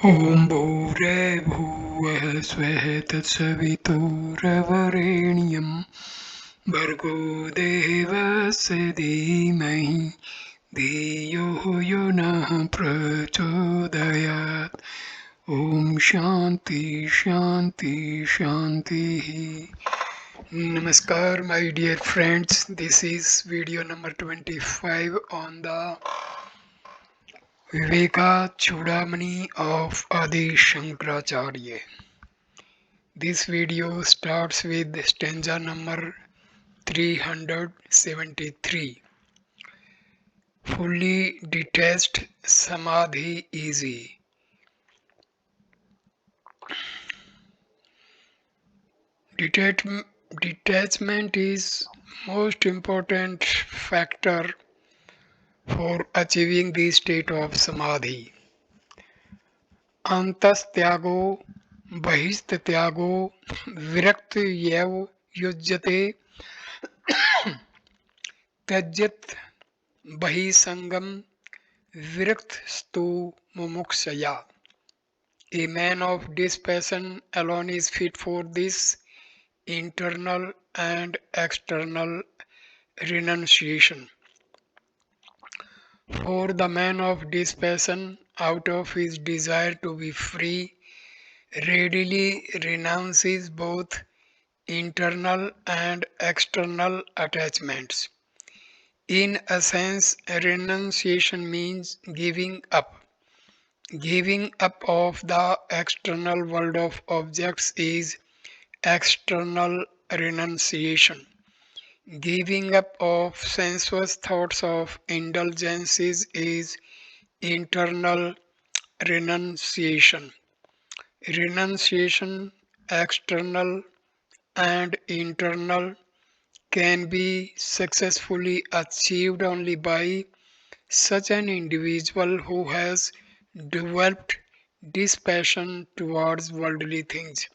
ॐ भूर्भुवः स्वः तत्सवितुर्वरेण्यं भर्गो देवस्य धीमहि धियो यो नः प्रचोदयात्। ॐ शान्ति शान्ति शान्तिः. Namaskar, my dear friends. This is video number 25 on the Viveka Chudamani of Adi Sankaracharya. This video starts with stanza number 373. Fully detached samadhi easy. Detachment is most important factor for achieving the state of samadhi. Antastyago बहिस्तत्यागो विरक्त यैव युज्यते त्यज्यत बहिसंगम विरक्त स्तु मुमुक्षया. A man of dispassion alone is fit for this internal and external renunciation. For the man of dispassion, out of his desire to be free, readily renounces both internal and external attachments. In a sense, renunciation means giving up. Giving up of the external world of objects is external renunciation. Giving up of sensuous thoughts of indulgences is internal renunciation. Renunciation, external and internal, can be successfully achieved only by such an individual who has developed dispassion towards worldly things.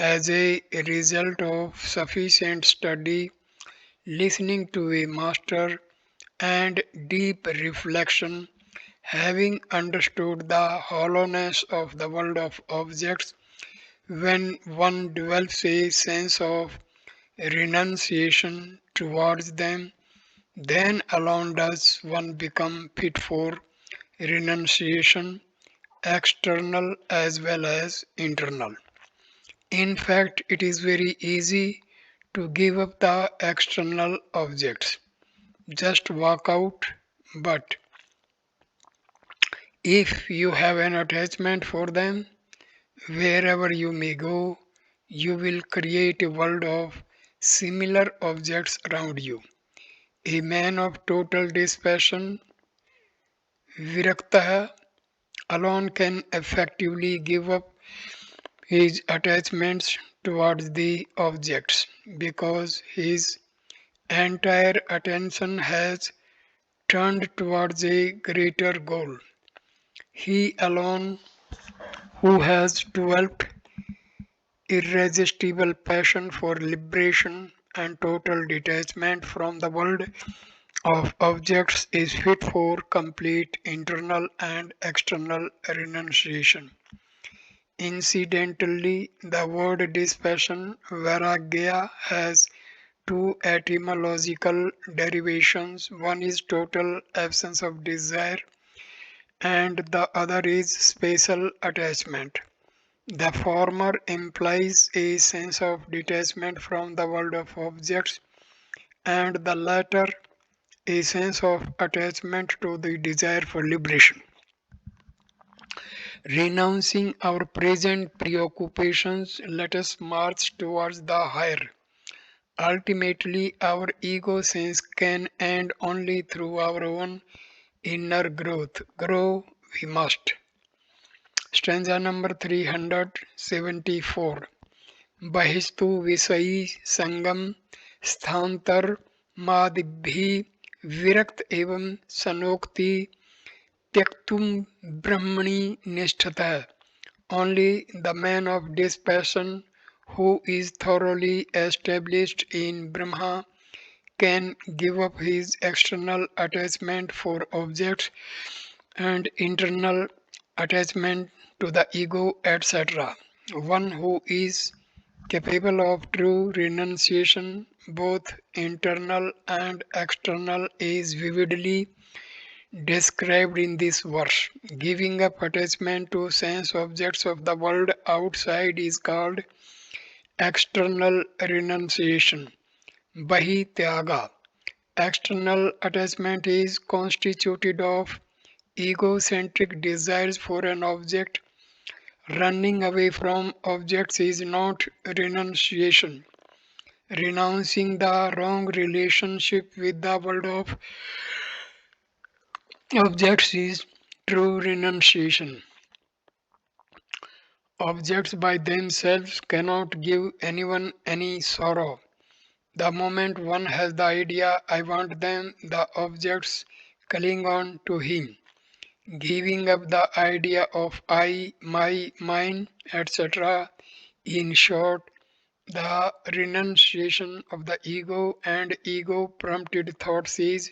As a result of sufficient study, listening to a master, and deep reflection, having understood the hollowness of the world of objects, when one develops a sense of renunciation towards them, then alone does one become fit for renunciation, external as well as internal. In fact, it is very easy to give up the external objects. Just walk out, but if you have an attachment for them, wherever you may go, you will create a world of similar objects around you. A man of total dispassion, virakta, alone can effectively give up his attachments towards the objects because his entire attention has turned towards a greater goal. He alone who has developed irresistible passion for liberation and total detachment from the world of objects is fit for complete internal and external renunciation. Incidentally, the word dispassion, vairagya, has two etymological derivations. One is total absence of desire, and the other is spatial attachment. The former implies a sense of detachment from the world of objects, and the latter a sense of attachment to the desire for liberation. Renouncing our present preoccupations, let us march towards the higher. Ultimately, our ego sense can end only through our own inner growth. Grow we must. Stanza number 374. बहिस्तु विषयी संगम स्थांतर मादिभि विरक्त एवं सनोक्ति त्यक्तुम ब्रह्मणि निष्ठतः. Only the man of dispassion who is thoroughly established in Brahma can give up his external attachment for objects and internal attachment to the ego, etc. One who is capable of true renunciation, both internal and external, is vividly described in this verse. Giving up attachment to sense objects of the world outside is called external renunciation, Bahi Tyaga. External attachment is constituted of egocentric desires for an object. Running away from objects is not renunciation. Renouncing the wrong relationship with the world of objects is true renunciation. Objects by themselves cannot give anyone any sorrow. The moment one has the idea, I want them, the objects cling on to him. Giving up the idea of I, my, mine, etc. In short, the renunciation of the ego and ego prompted thoughts is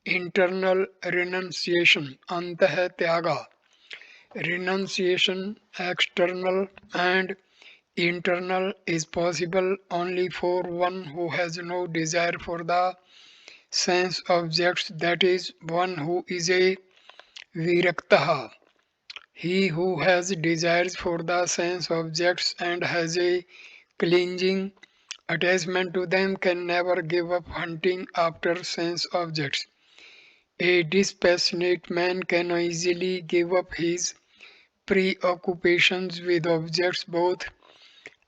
internal renunciation, antah tyaga. Renunciation, external and internal, is possible only for one who has no desire for the sense objects, that is, one who is a viraktaha. He who has desires for the sense objects and has a clinging attachment to them can never give up hunting after sense objects. A dispassionate man can easily give up his preoccupations with objects, both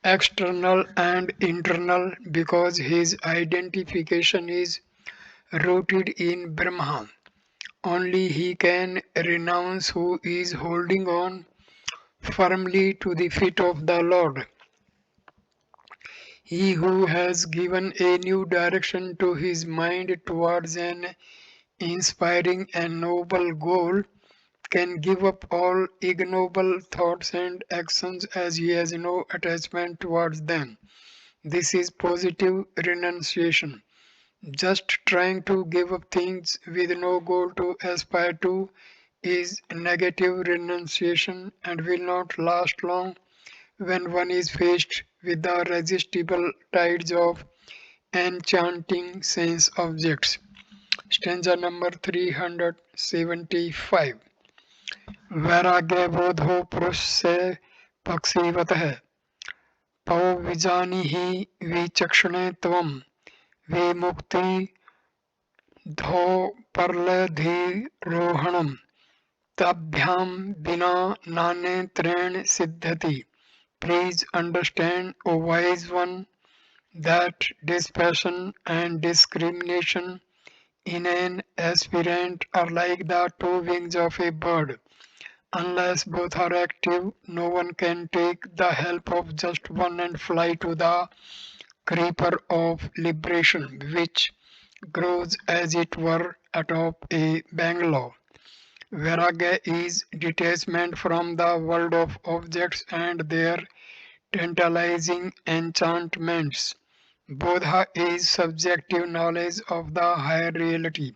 external and internal, because his identification is rooted in Brahma. Only he can renounce who is holding on firmly to the feet of the Lord. He who has given a new direction to his mind towards an inspiring and noble goal can give up all ignoble thoughts and actions as he has no attachment towards them. This is positive renunciation. Just trying to give up things with no goal to aspire to is negative renunciation and will not last long when one is faced with the irresistible tides of enchanting sense objects. Stanza number 375. वैराग्य बोधो पुरुष से पक्षीवत है पौ विजानी ही विचक्षणे त्वम विमुक्ति धो परलधिरोहणम तभ्याम बिना नान्यत्रेण सिद्ध्यति. Please understand, O wise one, that dispassion and discrimination in an aspirant are like the two wings of a bird. Unless both are active, no one can take the help of just one and fly to the creeper of liberation, which grows as it were atop a bungalow. Vairagya is detachment from the world of objects and their tantalizing enchantments. Bodha is subjective knowledge of the higher reality.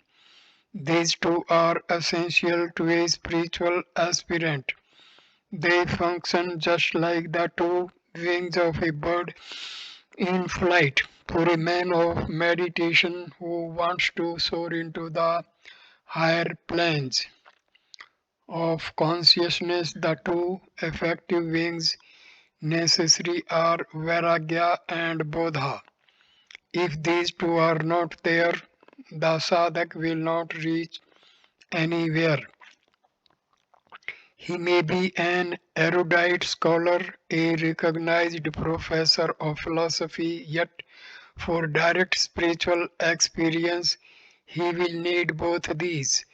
These two are essential to a spiritual aspirant. They function just like the two wings of a bird in flight. For a man of meditation who wants to soar into the higher planes of consciousness, the two effective wings necessary are Vairagya and Bodha. If these two are not there, the sadhak will not reach anywhere. He may be an erudite scholar, a recognized professor of philosophy, yet for direct spiritual experience, he will need both these.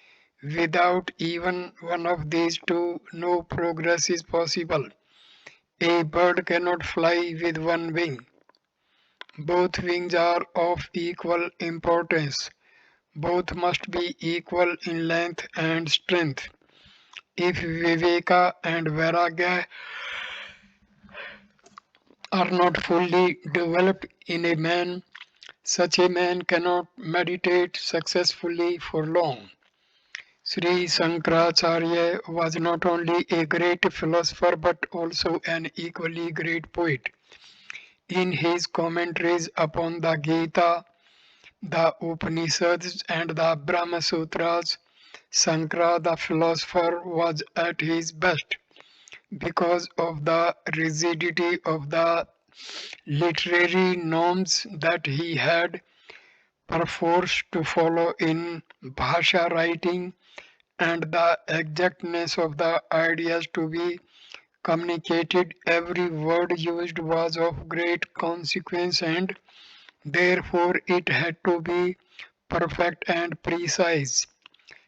Without even one of these two, no progress is possible. A bird cannot fly with one wing. Both wings are of equal importance. Both must be equal in length and strength. If Viveka and Vairagya are not fully developed in a man, such a man cannot meditate successfully for long. Sri Sankaracharya was not only a great philosopher but also an equally great poet. In his commentaries upon the Gita, the Upanishads, and the Brahma Sutras, Sankara the philosopher was at his best because of the rigidity of the literary norms that he had perforce to follow in bhasha writing and the exactness of the ideas to be communicated. Every word used was of great consequence and therefore it had to be perfect and precise.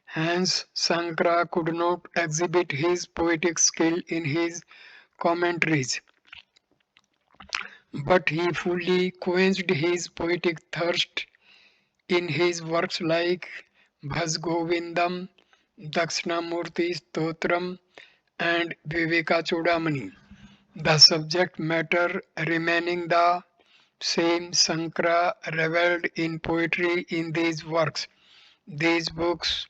Hence, Sankara could not exhibit his poetic skill in his commentaries, but he fully quenched his poetic thirst in his works like Bhasgovindam, Dakshinamurti Stotram, and Viveka Chudamani. The subject matter remaining the same, Sankara reveled in poetry in these works. These books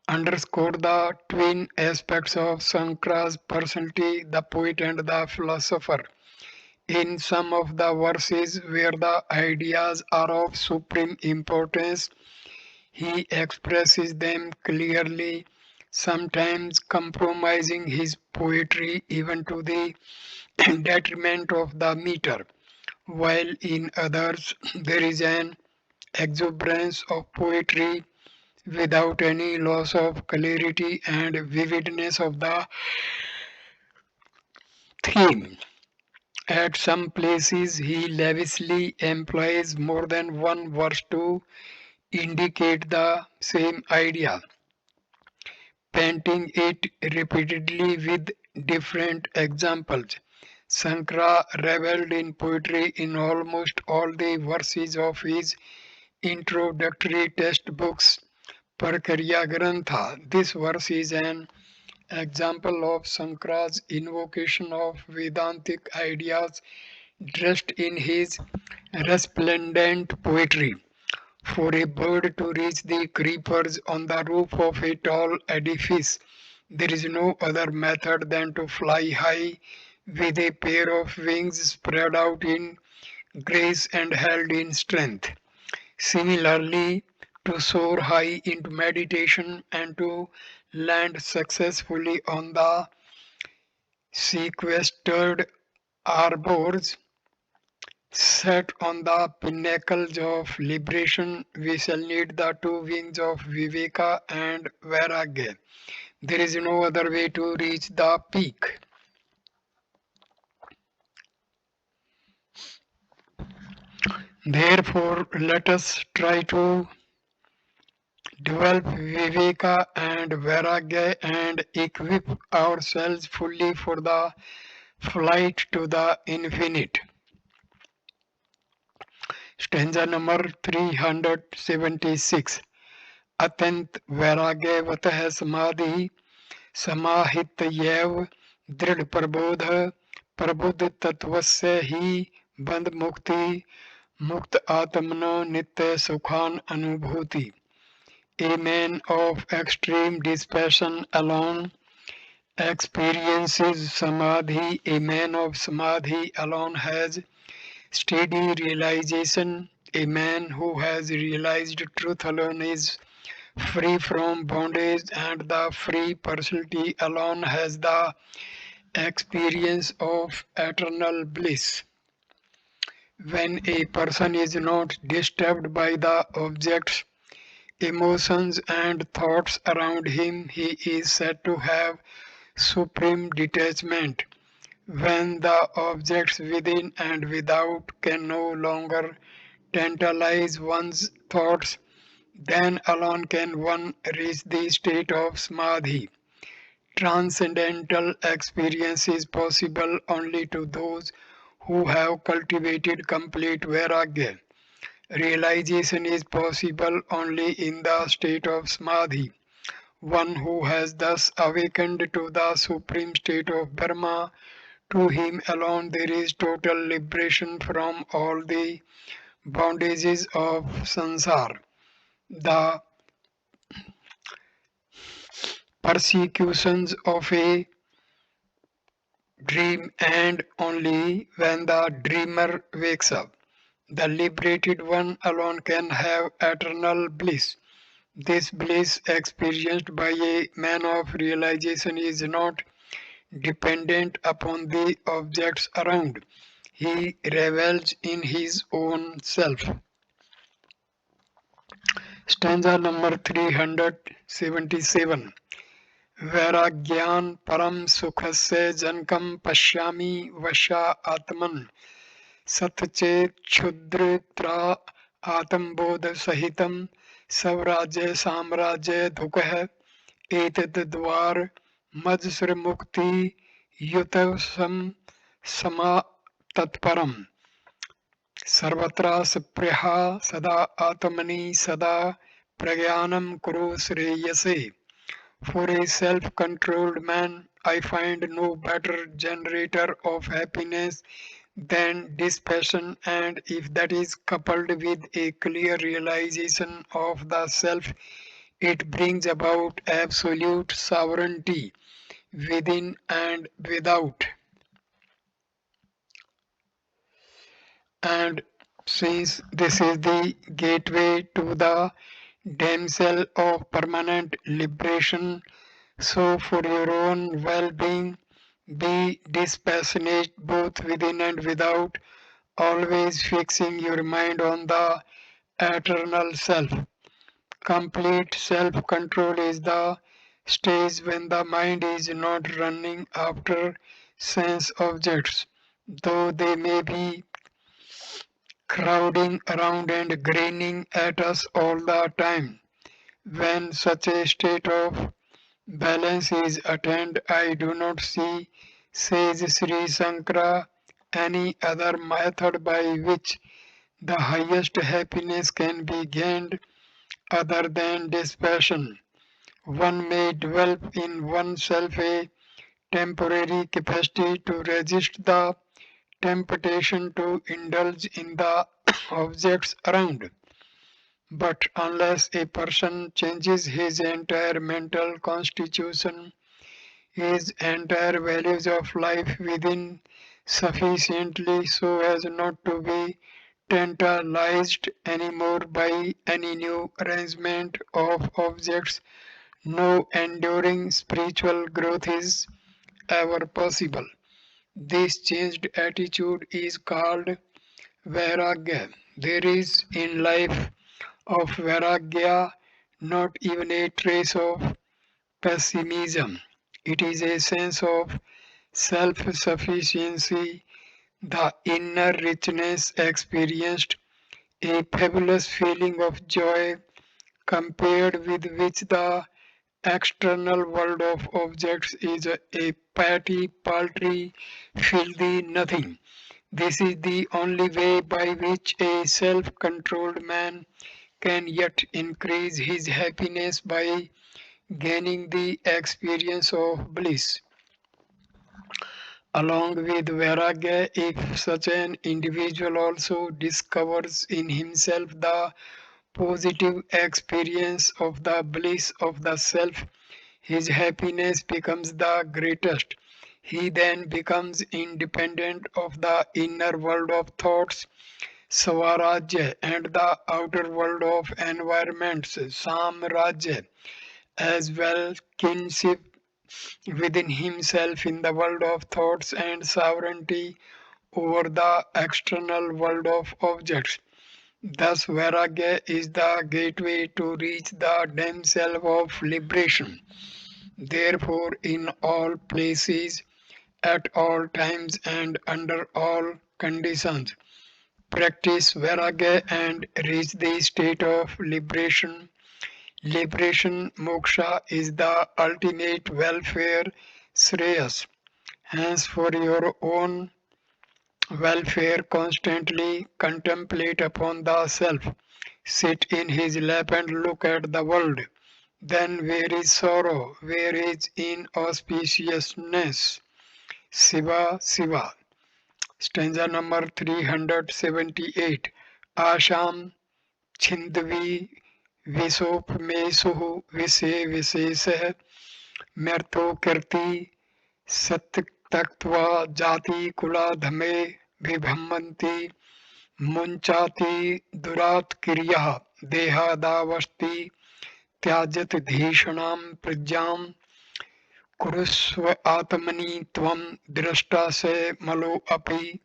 underscore the twin aspects of Sankara's personality, the poet and the philosopher. In some of the verses where the ideas are of supreme importance, he expresses them clearly, sometimes compromising his poetry even to the detriment of the meter, while in others there is an exuberance of poetry without any loss of clarity and vividness of the theme. At some places, he lavishly employs more than one verse to indicate the same idea, painting it repeatedly with different examples. Sankara reveled in poetry in almost all the verses of his introductory textbooks, Prakarya Grantha. This verse is an example of Sankara's invocation of Vedantic ideas dressed in his resplendent poetry. For a bird to reach the creepers on the roof of a tall edifice, there is no other method than to fly high with a pair of wings spread out in grace and held in strength. Similarly, to soar high into meditation and to land successfully on the sequestered arbors set on the pinnacles of liberation, we shall need the two wings of Viveka and Vairagya. There is no other way to reach the peak. Therefore, let us try to develop Viveka and Vairagya and equip ourselves fully for the flight to the infinite. Stanza number 376. अत्यंत वैराग्यवतः समाधि समाहितयैव दृढ़ प्रबोध प्रबुद्ध तत्वस्य ही बंध मुक्ति मुक्त आत्मनो नित्य सुखान अनुभूति. A man of extreme dispassion alone experiences samadhi. A man of samadhi alone has steady realization. A man who has realized truth alone is free from bondage, and the free personality alone has the experience of eternal bliss. When a person is not disturbed by the objects, emotions, and thoughts around him, he is said to have supreme detachment. When the objects within and without can no longer tantalize one's thoughts, then alone can one reach the state of samadhi. Transcendental experience is possible only to those who have cultivated complete vairagya. Realization is possible only in the state of samadhi. One who has thus awakened to the supreme state of Brahma, to him alone there is total liberation from all the bondages of sansar. The persecutions of a dream and only when the dreamer wakes up. The liberated one alone can have eternal bliss. This bliss experienced by a man of realization is not dependent upon the objects around. He revels in his own self. Stanza number 377. वैराग्यान् परं सुखस्य जनकं पश्यामि वशा आत्मन् सत्चेत् क्षुद्रत्रा आत्मबोध सहितं स्वराज्य साम्राज्य दुःखः एतद्द्वार मत्सरमुक्ति युतसं समा तत्परम् सर्वत्र सुप्रियः सदा आत्मनि सदा प्रज्ञानं कुरु श्रेयसे. For a self-controlled man, I find no better generator of happiness than dispassion, and if that is coupled with a clear realization of the self, it brings about absolute sovereignty within and without. And since this is the gateway to the damsel of permanent liberation, so for your own well-being, be dispassionate both within and without, always fixing your mind on the eternal self. Complete self-control is the stage when the mind is not running after sense objects, though they may be crowding around and grinning at us all the time. When such a state of balance is attained, I do not see, says Sri Sankara, any other method by which the highest happiness can be gained other than dispassion. One may develop in oneself a temporary capacity to resist the temptation to indulge in the objects around. But unless a person changes his entire mental constitution, his entire values of life within sufficiently so as not to be tantalized anymore by any new arrangement of objects, no enduring spiritual growth is ever possible. This changed attitude is called Vairagya. There is in life of Vairagya not even a trace of pessimism. It is a sense of self-sufficiency, the inner richness experienced, a fabulous feeling of joy compared with which the external world of objects is a petty, paltry, filthy nothing. This is the only way by which a self-controlled man can yet increase his happiness by gaining the experience of bliss. Along with Vairagya, if such an individual also discovers in himself the positive experience of the bliss of the self, his happiness becomes the greatest. He then becomes independent of the inner world of thoughts, Swarajya, and the outer world of environments, Samrajya, as well kinship within himself in the world of thoughts and sovereignty over the external world of objects. Thus, Vairagya is the gateway to reach the damsel of liberation. Therefore, in all places, at all times, and under all conditions, practice Vairagya and reach the state of liberation. Liberation, moksha, is the ultimate welfare, shreyas. Hence, for your own welfare, constantly contemplate upon the self. Sit in his lap and look at the world. Then where is sorrow? Where is inauspiciousness? Siva, Siva. Stanza number 378. Asham Chindvi Visopmesuhu Vise Visesah मृत्यु कीर्ति सत्य तत्व जाति कुला धमे विभ्रमन्ति मुञ्चाति दुरात्क्रियः देहादावस्ति त्याजत धीषणां प्रज्ञां कुरुस्व आत्मनि त्वं दृष्टा से मलो अपि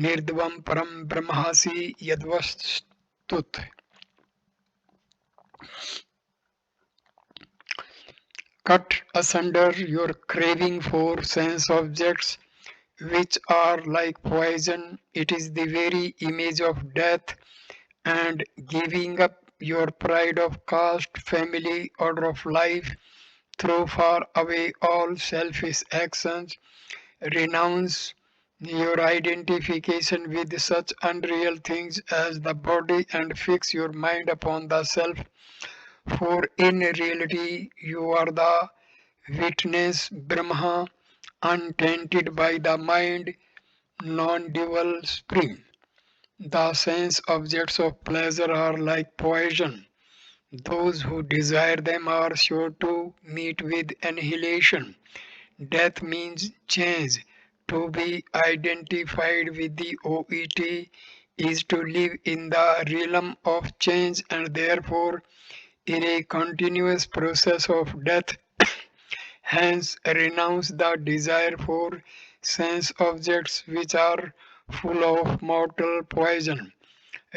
निर्द्वं परं ब्रह्मासि यद्वस्तुत. Cut asunder your craving for sense objects which are like poison. It is the very image of death, and giving up your pride of caste, family, order of life, throw far away all selfish actions, renounce your identification with such unreal things as the body, and fix your mind upon the self. For in reality, you are the witness Brahma, untainted by the mind, non-dual spring. The sense objects of pleasure are like poison. Those who desire them are sure to meet with annihilation. Death means change. To be identified with the OET is to live in the realm of change and therefore in a continuous process of death. Hence, renounce the desire for sense objects which are full of mortal poison.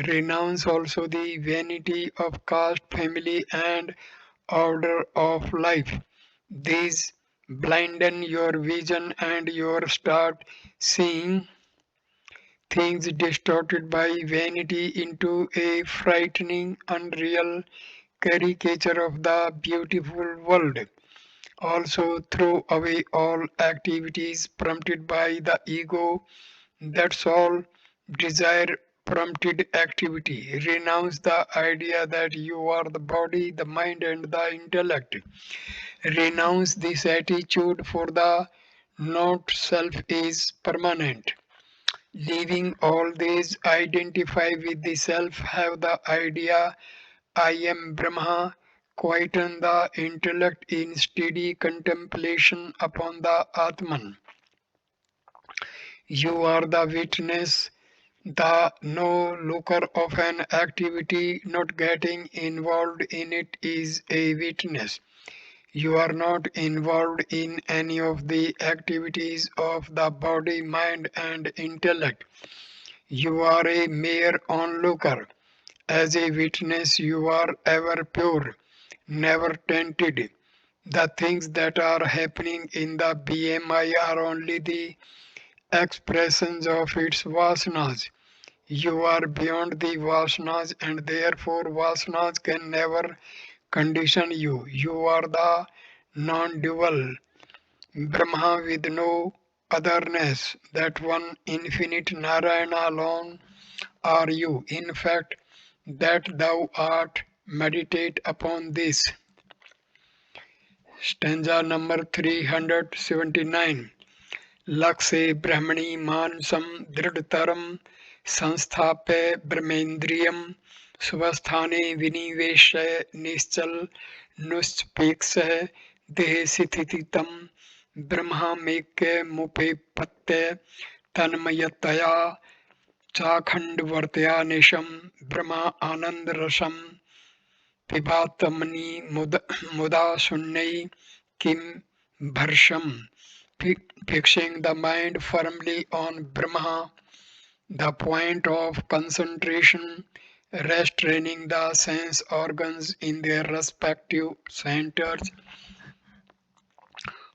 Renounce also the vanity of caste, family, and order of life. These blinden your vision and you start seeing things distorted by vanity into a frightening, unreal caricature of the beautiful world. Also, throw away all activities prompted by the ego. That's all desire prompted activity. Renounce the idea that you are the body, the mind, and the intellect. Renounce this attitude, for the not self is permanent. Leaving all these, identify with the self, have the idea I am Brahma, quieten the intellect in steady contemplation upon the Atman. You are the witness, the no looker of an activity. Not getting involved in it is a witness. You are not involved in any of the activities of the body, mind, and intellect. You are a mere onlooker. As a witness, you are ever pure, never tainted. The things that are happening in the BMI are only the expressions of its vasanas. You are beyond the vasanas, and therefore vasanas can never condition you. You are the non-dual Brahma with no otherness. That one infinite Narayana alone are you. In fact, that thou art. Meditate upon this. Stanza number 379. लक्ष्य ब्रह्मणि मानसं दृढ़तरं संस्थाप्य ब्रह्मेन्द्रियं स्वस्थाने विनिवेश्य निश्चल नुष्पेक्ष्य देहस्थितितं ब्रह्ममेक्यमुपैपत्य तन्मयतया चाखण्डवर्तया निशं ब्रह्मा आनन्दरसं पिबातमनि मुदा शून्यै किं भर्षम्. Fixing the mind firmly on Brahma, the point of concentration, restraining the sense organs in their respective centers,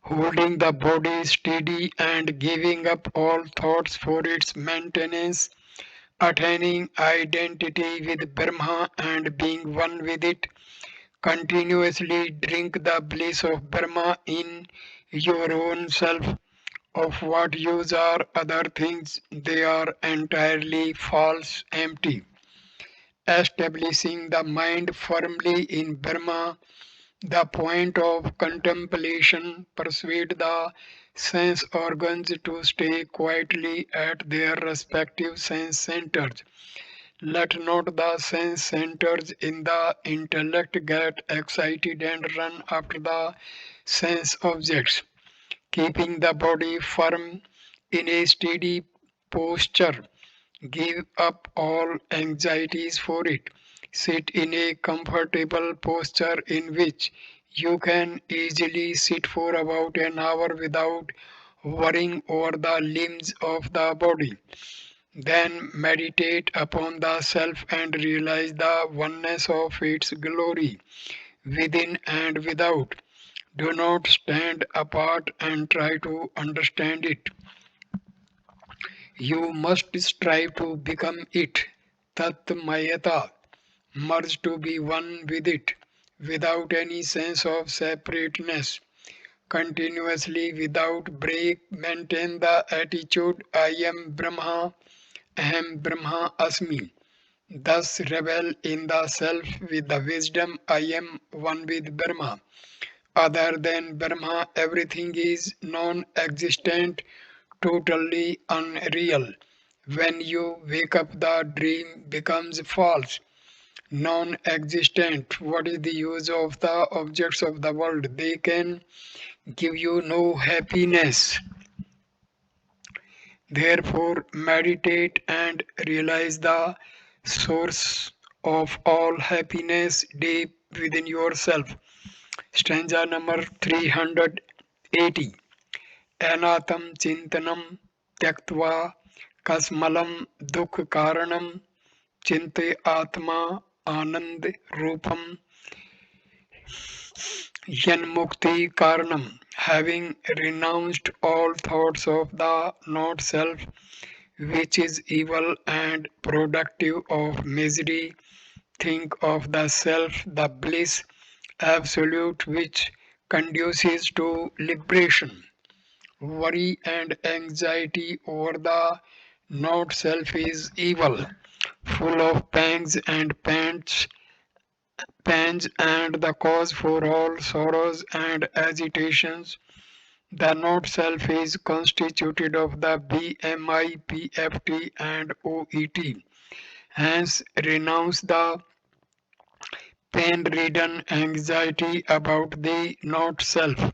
holding the body steady and giving up all thoughts for its maintenance, attaining identity with Brahma and being one with it. Continuously drink the bliss of Brahma in your own self. Of what use are other things? They are entirely false, empty. Establishing the mind firmly in Brahma, the point of contemplation, persuade the sense organs to stay quietly at their respective sense centers. Let not the sense centers in the intellect get excited and run after the sense objects, keeping the body firm in a steady posture. Give up all anxieties for it. Sit in a comfortable posture in which you can easily sit for about an hour without worrying over the limbs of the body. Then meditate upon the self and realize the oneness of its glory within and without. Do not stand apart and try to understand it. You must strive to become it. Tat Mayata. Merge to be one with it, without any sense of separateness. Continuously, without break, maintain the attitude I am Brahma, Aham Brahma Asmi. Thus revel in the self with the wisdom I am one with Brahma. Other than Brahma, everything is non existent, totally unreal. When you wake up, the dream becomes false, non existent. What is the use of the objects of the world? They can give you no happiness. Therefore, meditate and realize the source of all happiness deep within yourself. Stanza number 380. Anatam chintanam tyaktva kasmalam dukh karanam chinte atma anand rupam yanmukti karanam. Having renounced all thoughts of the not self, which is evil and productive of misery, think of the self, the bliss absolute, which conduces to liberation. Worry and anxiety over the not self is evil, full of pains and the cause for all sorrows and agitations. The not self is constituted of the BMI, PFT, and OET. Hence, renounce the pain-ridden anxiety about the not self.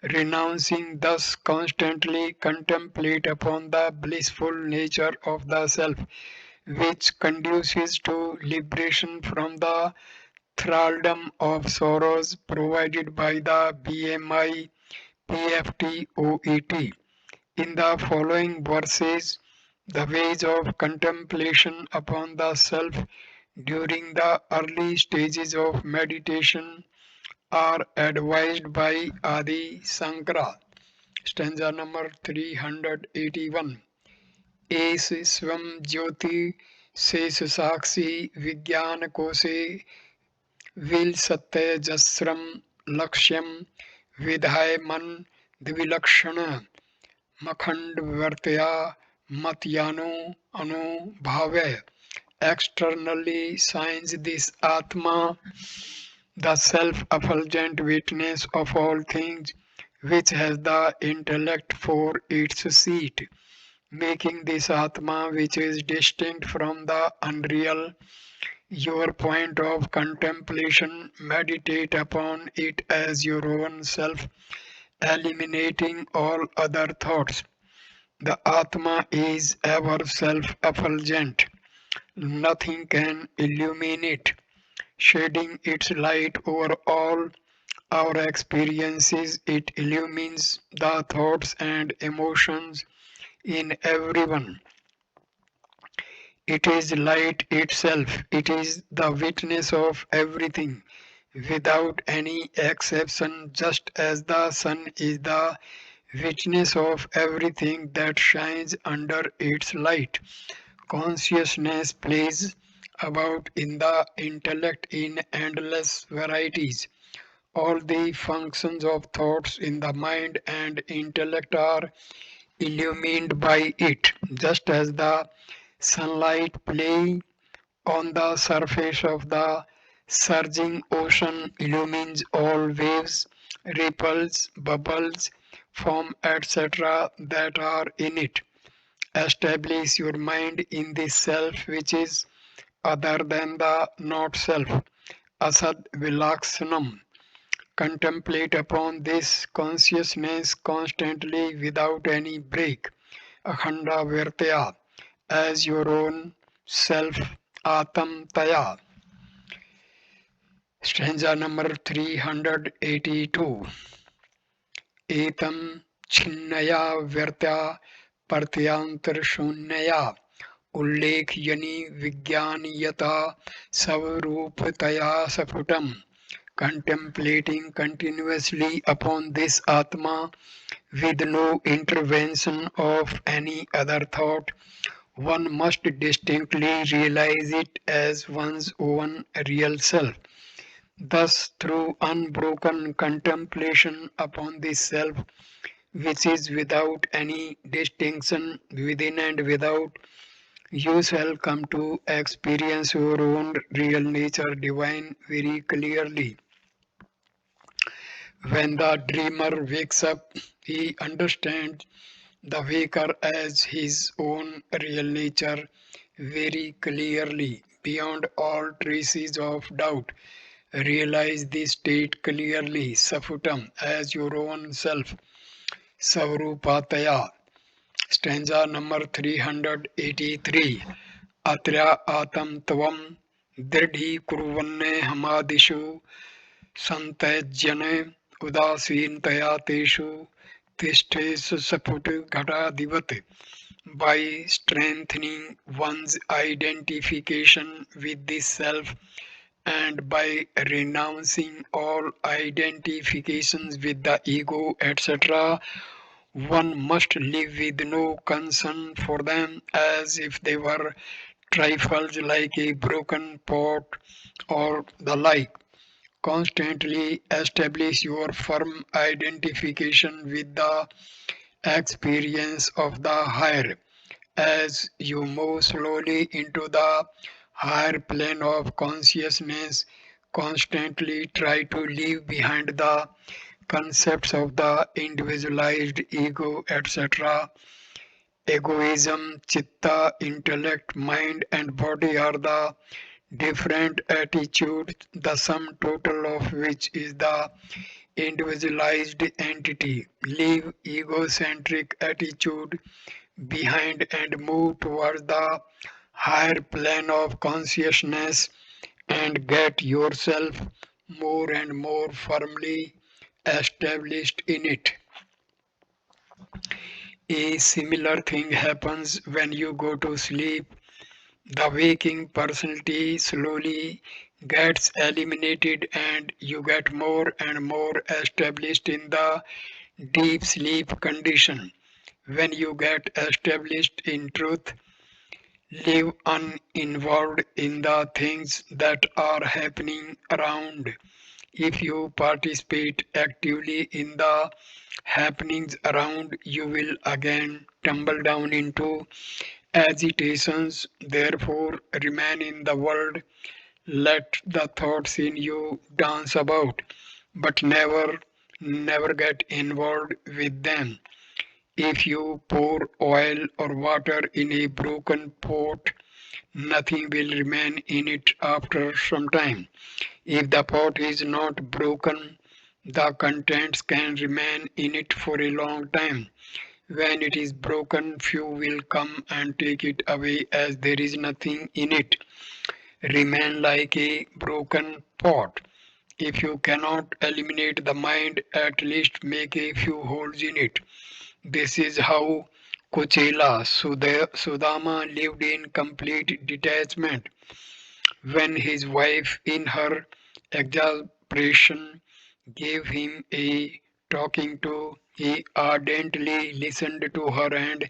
Renouncing thus constantly contemplate upon the blissful nature of the self, which conduces to liberation from the thraldom of sorrows provided by the BMI, PFT, OET. In the following verses, the ways of contemplation upon the self during the early stages of meditation are advised by Adi Sankara. Stanza number 381. S स्वम ज्योति शेष साक्षी विज्ञान कोशे will सत्यजस्रम लक्ष्यम विधाय मन द्विलक्षण मखंडवर्तया मतयानो अनुभावे. Externally signs this Atma, the self-effulgent witness of all things, which has the intellect for its seat, making this Atma, which is distinct from the unreal, your point of contemplation. Meditate upon it as your own self, eliminating all other thoughts. The Atma is ever self-effulgent. Nothing can illumine it, shedding its light over all our experiences. It illumines the thoughts and emotions in everyone. It is light itself. It is the witness of everything, without any exception, just as the sun is the witness of everything that shines under its light. Consciousness plays about in the intellect in endless varieties. All the functions of thoughts in the mind and intellect are illumined by it, just as the sunlight play on the surface of the surging ocean illumines all waves, ripples, bubbles, foam, etc. that are in it. Establish your mind in the self which is other than the not-self. Asad Vilaksanam. Contemplate upon this consciousness constantly without any break. Akhanda Virtaya, as your own self, Atam Taya. Stanza number 382. Etam Chinnaya Virtya Partyantar Shunyaya Ullekh Yani Vigyaniyata Savarupataya Saputam. Contemplating continuously upon this Atma with no intervention of any other thought, one must distinctly realize it as one's own real self. Thus, through unbroken contemplation upon this self, which is without any distinction within and without, you shall come to experience your own real nature divine very clearly. When the dreamer wakes up, he understands the waker as his own real nature very clearly, beyond all traces of doubt. Realize this state clearly, Safutam, as your own self, Savrupataya. Stanza number 383. Atra atam tvam dridhi kurvanne hamadishu संत्यज्यने उदासीनतया तेषु तिष्ठेषु सपुट घटाधिपत. By strengthening one's identification with this self and by renouncing all identifications with the ego, etc., one must live with no concern for them as if they were trifles like a broken pot or the like. Constantly establish your firm identification with the experience of the higher. As you move slowly into the higher plane of consciousness, constantly try to leave behind the concepts of the individualized ego, etc. Egoism, chitta, intellect, mind, and body are the different attitudes, the sum total of which is the individualized entity. Leave egocentric attitude behind and move towards the higher plane of consciousness and get yourself more and more firmly established in it. A similar thing happens when you go to sleep. The waking personality slowly gets eliminated and you get more and more established in the deep sleep condition. When you get established in truth, live uninvolved in the things that are happening around. If you participate actively in the happenings around, you will again tumble down into agitations. Therefore, remain in the world, let the thoughts in you dance about, but never get involved with them. If you pour oil or water in a broken pot, nothing will remain in it after some time. If the pot is not broken, the contents can remain in it for a long time. When it is broken, few will come and take it away as there is nothing in it. Remain like a broken pot. If you cannot eliminate the mind, at least make a few holes in it. This is how Kuchela Sudama lived in complete detachment. When his wife, in her exasperation, gave him a talking to, he ardently listened to her and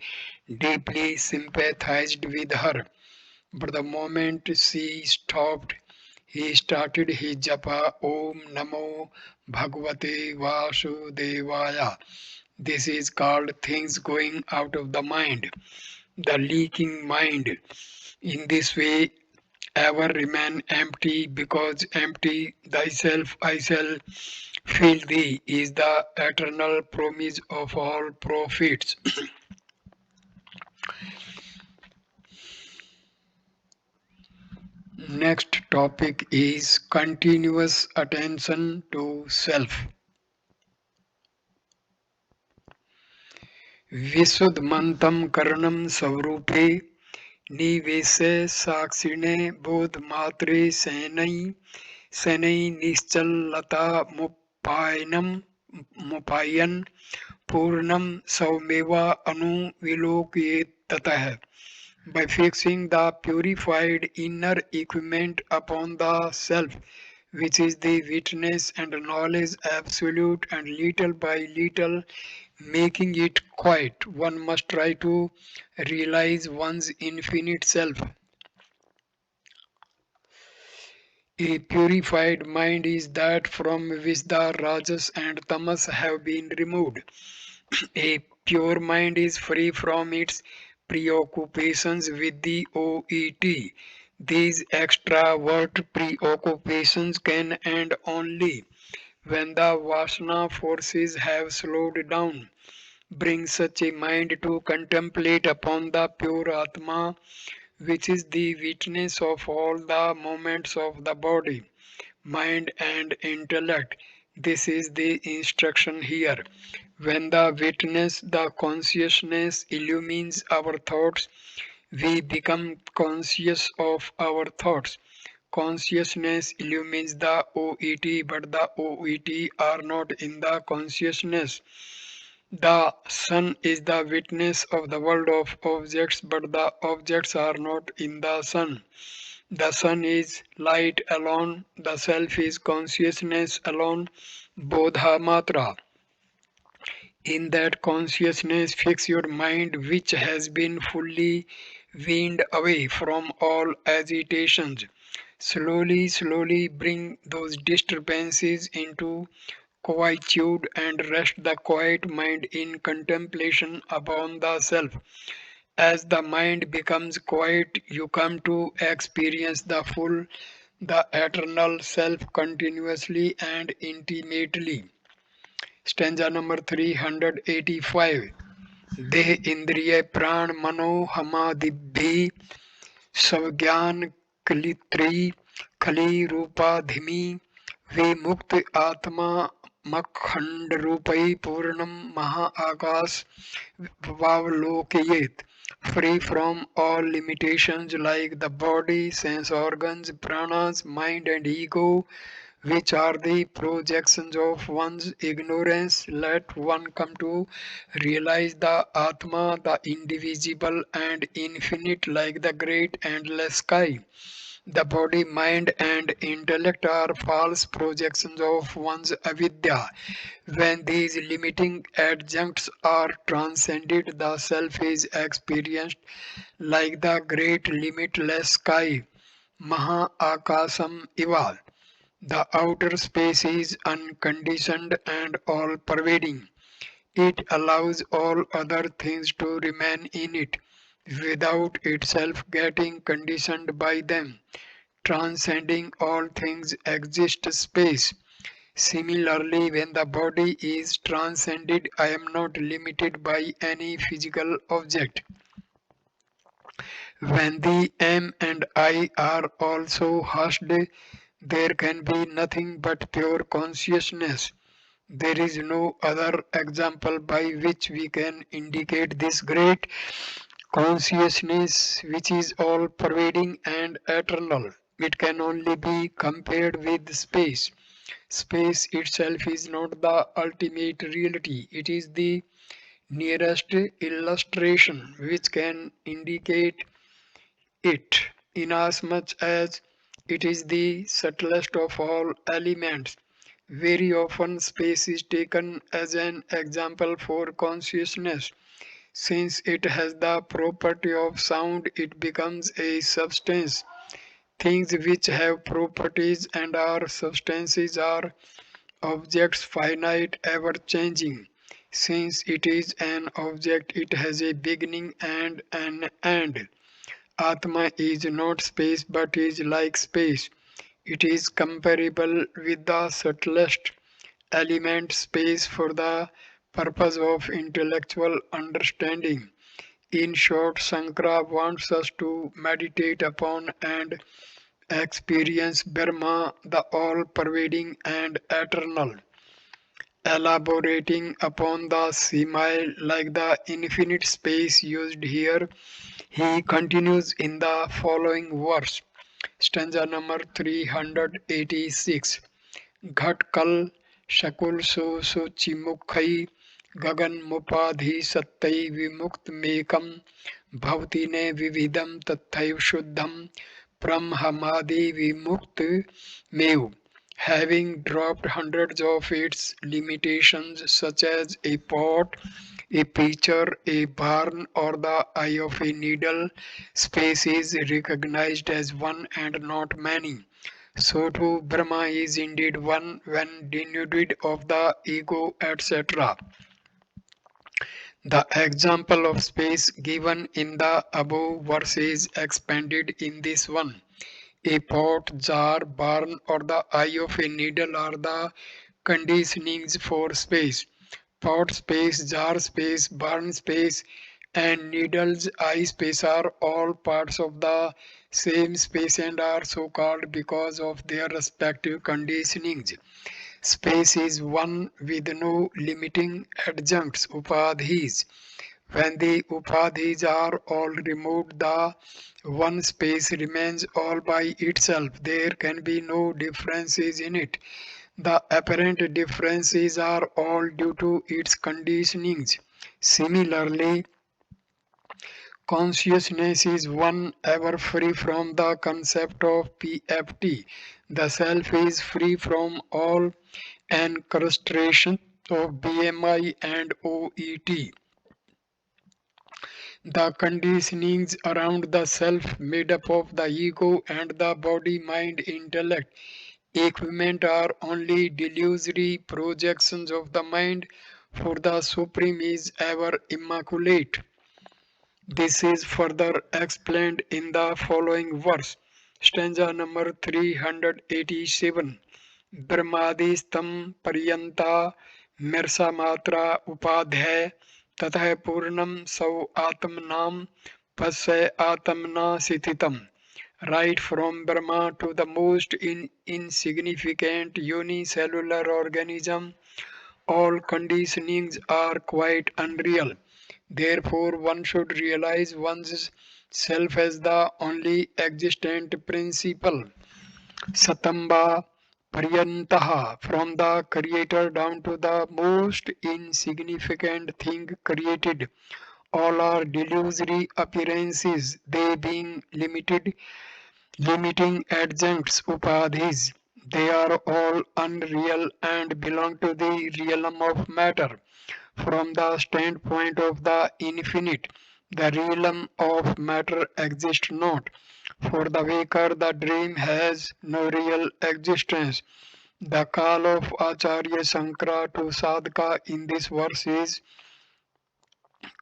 deeply sympathized with her. But the moment she stopped, he started his japa Om Namo Bhagavate Vasudevaya. This is called things going out of the mind, the leaking mind. In this way, ever remain empty, because empty thyself I shall fill thee is the eternal promise of all prophets. Next topic is continuous attention to self. विशुद्धमन्तं करणं स्वरूपे निवेशे साक्षिणे बोधमात्रे शनै निश्चलतामुपायन् पूर्णं सौम्येव अनुविलोकयेत् ततः. By fixing the purified inner equipment upon the self, which is the witness and knowledge absolute, and little by little making it quiet, one must try to realize one's infinite self. A purified mind is that from which the rajas and tamas have been removed. A pure mind is free from its preoccupations with the OET. These extravert preoccupations can end only when the Vasana forces have slowed down. Bring such a mind to contemplate upon the pure Atma, which is the witness of all the moments of the body, mind, and intellect. This is the instruction here. When the witness, the consciousness illumines our thoughts, we become conscious of our thoughts. Consciousness illumines the OET, but the OET are not in the consciousness. The sun is the witness of the world of objects, but the objects are not in the sun. The sun is light alone, the self is consciousness alone, bodha matra. In that consciousness, fix your mind, which has been fully weaned away from all agitations. Slowly, slowly bring those disturbances into quietude and rest the quiet mind in contemplation upon the self. As the mind becomes quiet, you come to experience the full, the eternal self continuously and intimately. Stanza number 385. देह इंद्रिय प्राण मनो हमादिभि स्वज्ञान कलित्री खली रूपाधिमी वे मुक्त आत्मा मखंड रूपई पूर्णम महाआकाश वावलोकयेत. Free from all limitations like the body, sense organs, pranas, mind, and ego, which are the projections of one's ignorance, let one come to realize the Atma, the indivisible and infinite, like the great endless sky. The body, mind, and intellect are false projections of one's avidya. When these limiting adjuncts are transcended, the self is experienced like the great limitless sky, Maha Akasam Iva. The outer space is unconditioned and all pervading. It allows all other things to remain in it without itself getting conditioned by them. Transcending all things exists space. Similarly, when the body is transcended, I am not limited by any physical object. When the M and I are also hushed, there can be nothing but pure consciousness. There is no other example by which we can indicate this great consciousness which is all pervading and eternal. It can only be compared with space. Space itself is not the ultimate reality, it is the nearest illustration which can indicate it, inasmuch as it is the subtlest of all elements. Very often, space is taken as an example for consciousness. Since it has the property of sound, it becomes a substance. Things which have properties and are substances are objects finite, ever changing. Since it is an object, it has a beginning and an end. Atma is not space but is like space. It is comparable with the subtlest element space for the purpose of intellectual understanding. In short, Sankara wants us to meditate upon and experience Brahma, the all-pervading and eternal. Elaborating upon the simile like the infinite space used here, he continues in the following verse, stanza number 386. घटकल शकुल सुचिमुखई गगन मुपाधि सत्तै विमुक्त मेकम भवति ने विविधम तथैव शुद्धम ब्रह्मादि विमुक्त मेव. Having dropped hundreds of its limitations such as a pot, a pitcher, a barn, or the eye of a needle, space is recognized as one and not many. So too Brahma is indeed one when denuded of the ego, etc. The example of space given in the above verse is expanded in this one. A pot, jar, barn, or the eye of a needle are the conditionings for space. Pot space, jar space, barn space, and needle's eye space are all parts of the same space and are so called because of their respective conditionings. Space is one with no limiting adjuncts, upadhis. When the upadhis are all removed, the one space remains all by itself. There can be no differences in it. The apparent differences are all due to its conditionings. Similarly, consciousness is one ever free from the concept of PFT. The self is free from all encrustation of BMI and OET. The conditionings around the self made up of the ego and the body, mind, intellect, equipment are only delusory projections of the mind, for the Supreme is ever immaculate. This is further explained in the following verse, stanza number 387. Brahmadistam Paryanta Mirsa Matra Upadhyay ततः पूर्णम सौ आत्मनाम पश्य आत्मना सिथितम. Right from Brahma to the most insignificant unicellular organism, all conditionings are quite unreal. Therefore, one should realize one's self as the only existent principle. Satamba Paryantaha, from the creator down to the most insignificant thing created. All are delusory appearances, they being limiting adjuncts, upadhis. They are all unreal and belong to the realm of matter. From the standpoint of the infinite, the realm of matter exists not. For the waker, the dream has no real existence. The call of Acharya Sankara to Sadhaka in this verse is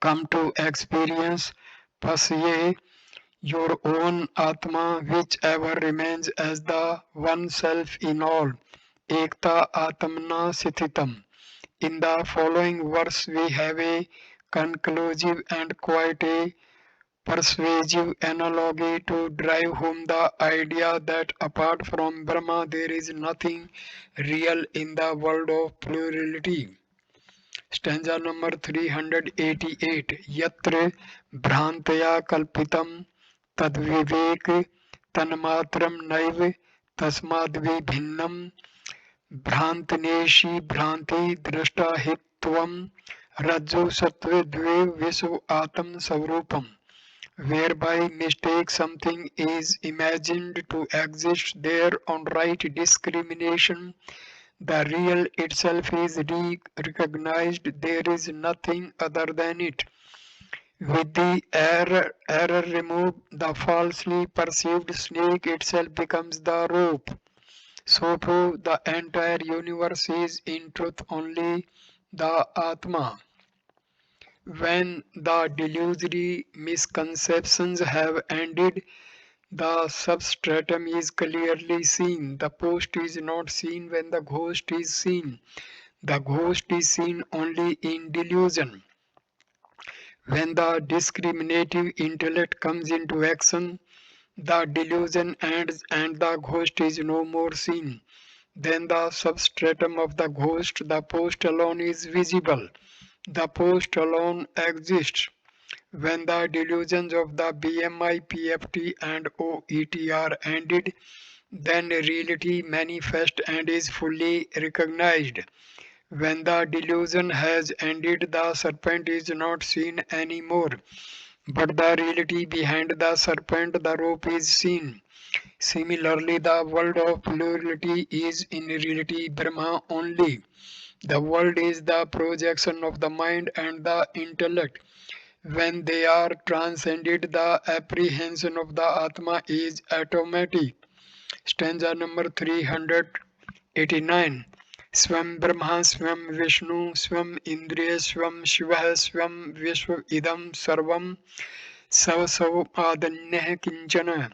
come to experience, pasye, your own Atma, which ever remains as the one self in all. Ekta Atmana Sithitam. In the following verse, we have a conclusive and quite a persuasive analogy to drive home the idea that apart from Brahma there is nothing real in the world of plurality. Stanza number 388. Yatra Bhrantaya Kalpitam Tadvivek Tanmatram Naiv Tasmadvi Bhinnam Bhrantneshi Bhranti Drashtahitvam Rajju Sattva Dve Visu Atam Savrupam. Whereby mistake something is imagined to exist there on right discrimination, the real itself is recognized, there is nothing other than it. With the error removed, the falsely perceived snake itself becomes the rope. So too the entire universe is in truth only the Atma. When the delusory misconceptions have ended, the substratum is clearly seen. The post is not seen when the ghost is seen. The ghost is seen only in delusion. When the discriminative intellect comes into action, The delusion ends and the ghost is no more seen. Then the substratum of the ghost, the post alone is visible. The post alone exists. When the delusions of the BMI, PFT and OET are ended, then reality manifests and is fully recognized. When the delusion has ended, the serpent is not seen anymore, but the reality behind the serpent, the rope, is seen. Similarly, the world of plurality is in reality Brahma only. The world is the projection of the mind and the intellect. When they are transcended, the apprehension of the Atma is automatic. Stanza number 389. Swam Brahma, Swam Vishnu, Swam Indriya, Swam Shiva, Swam Vishwa Idam Sarvam, Sav Adanyah Kinchana.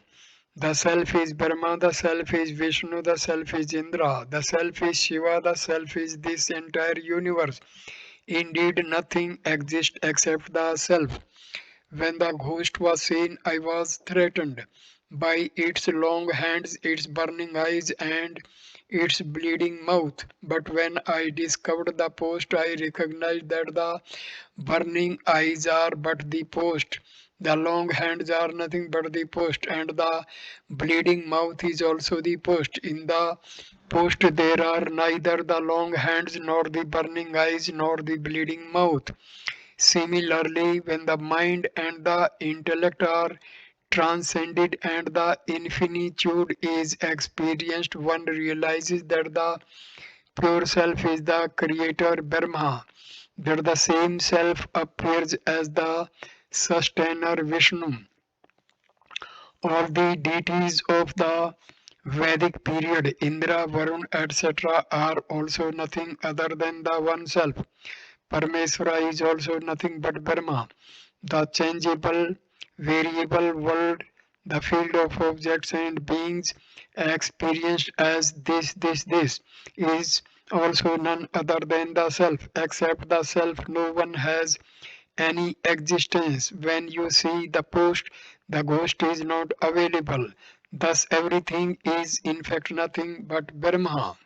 The self is Brahma, the self is Vishnu, the self is Indra, the self is Shiva, the self is this entire universe. Indeed, nothing exists except the self. When the ghost was seen, I was threatened by its long hands, its burning eyes, and its bleeding mouth. But when I discovered the post, I recognized that the burning eyes are but the post. The long hands are nothing but the post, and the bleeding mouth is also the post. In the post, there are neither the long hands, nor the burning eyes, nor the bleeding mouth. Similarly, when the mind and the intellect are transcended and the infinitude is experienced, one realizes that the pure self is the creator Brahma, that the same self appears as the sustainer Vishnu. All the deities of the Vedic period, Indra, Varun, etc., are also nothing other than the one self. Parameswara is also nothing but Brahma. The changeable, variable world, the field of objects and beings experienced as this is also none other than the self. Except the self, no one has any existence. When you see the post, the ghost is not available. Thus, everything is in fact nothing but Brahma.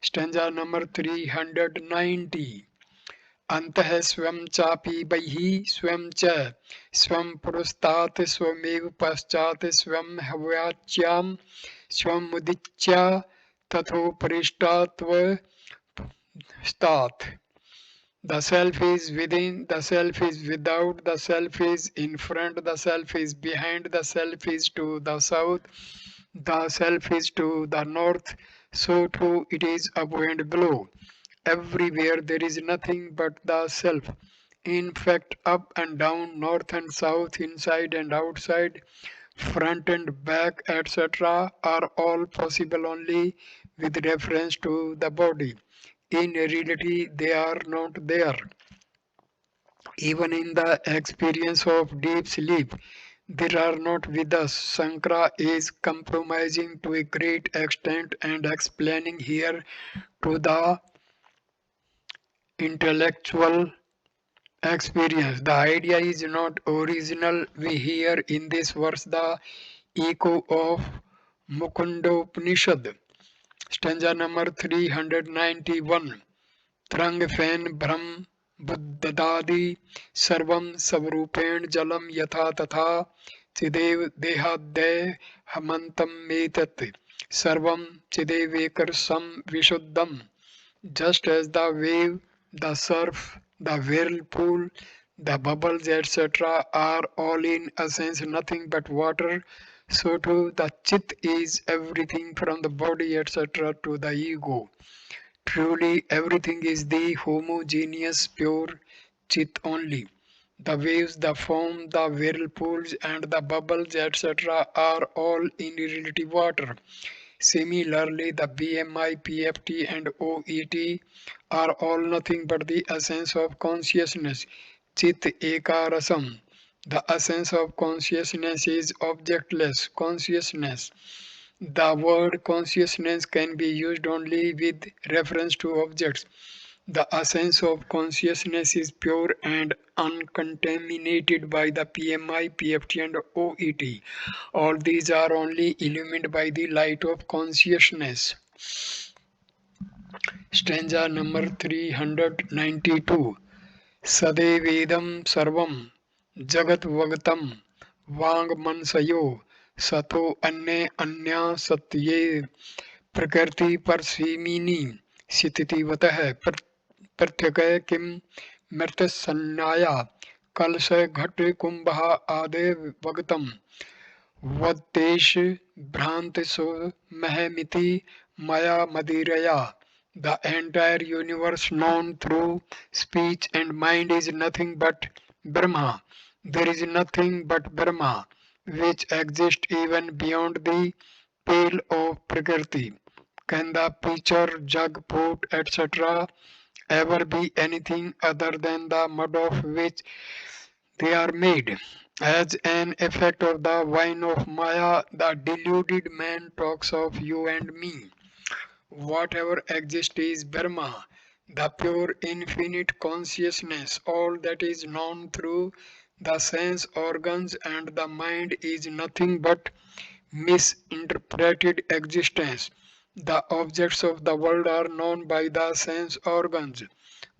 Stanza number 390. अन्तः स्वं चापि बहिः स्वं च स्वं पुरस्तात् स्वमेव पश्चात् स्वं हव्याच्यां स्वमुदिच्य तथोपरिष्टात्वस्तात्. The self is within, the self is without, the self is in front, the self is behind, the self is to the south, the self is to the north, so too it is above and below. Everywhere there is nothing but the self. In fact, up and down, north and south, inside and outside, front and back, etc., are all possible only with reference to the body. In reality, they are not there. Even in the experience of deep sleep, they are not with us. Sankara is compromising to a great extent and explaining here to the intellectual experience. The idea is not original. We hear in this verse the echo of Mukundopanishad. Stanza number 391. Trang fen brahm buddhadadi sarvam savrupend jalam yatha tatha chidev dehadde hamantam metat sarvam chidevekarsam vishuddham. Just as the wave, the surf, the whirlpool, the bubbles, etc., are all in essence nothing but water, so too the chit is everything from the body, etc., to the ego. Truly, everything is the homogeneous, pure chit only. The waves, the foam, the whirlpools, and the bubbles, etc., are all in reality water. Similarly, the BMI, PFT, and OET are all nothing but the essence of consciousness, Chit Ekarasam. The essence of consciousness is objectless consciousness. The word consciousness can be used only with reference to objects. The essence of consciousness is pure and uncontaminated by the PMI, PFT, and OET. All these are only illumined by the light of consciousness. Stanza number 392. Sadevedam sarvam jagat vagatam vang mansayo sato अन्य अन्या सत्ये प्रकृति परस्विमिनी स्थितिवतः प्रत्यय किम मृतसन्नाया कलश घट कुंभ आदे वगतम वद्देश भ्रांत सो महमिति maya madiraya. The entire universe known through speech and mind is nothing but Brahma. There is nothing but Brahma, which exists even beyond the pale of Prakriti. Can the pitcher, jug, pot, etc. ever be anything other than the mud of which they are made? As an effect of the wine of Maya, the deluded man talks of you and me. Whatever exists is Brahma, the pure infinite consciousness. All that is known through the sense organs and the mind is nothing but misinterpreted existence. The objects of the world are known by the sense organs.